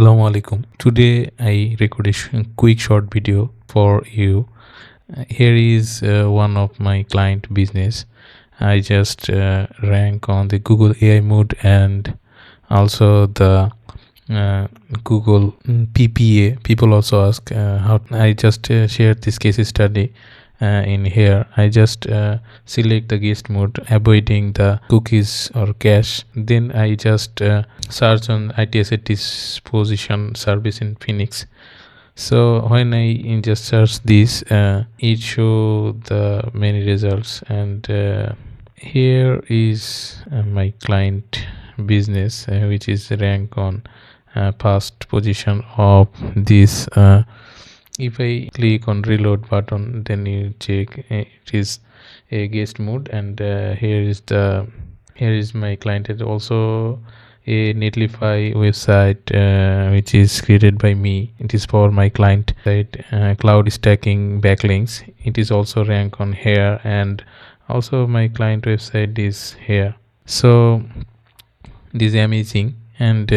Assalamu alaikum. Today I record a quick short video for you. Here is one of my client business. I just rank on the Google AI mode and also the Google PPA. People also ask how. I just shared this case study in here. I just select the guest mode, avoiding the cookies or cache. Then I just search on ITSA disposition service in Phoenix. So when I just search this, it show the many results, and here is my client business, which is rank on past position of this. If I click on reload button, then you check it is a guest mode, and here is my client. It also a Netlify website which is created by me. It is for my client site, cloud stacking backlinks. It is also rank on here, and also my client website is here. So this is amazing, and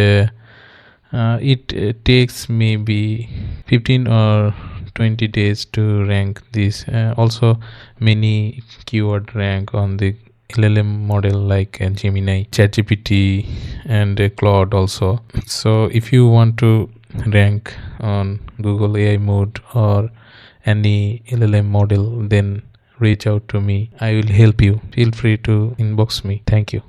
it takes maybe 15 or 20 days to rank this. Also many keyword rank on the LLM model like Gemini, ChatGPT, and Claude also. So if you want to rank on Google AI mode or any LLM model, then reach out to me. I will help you. Feel free to inbox me. Thank you.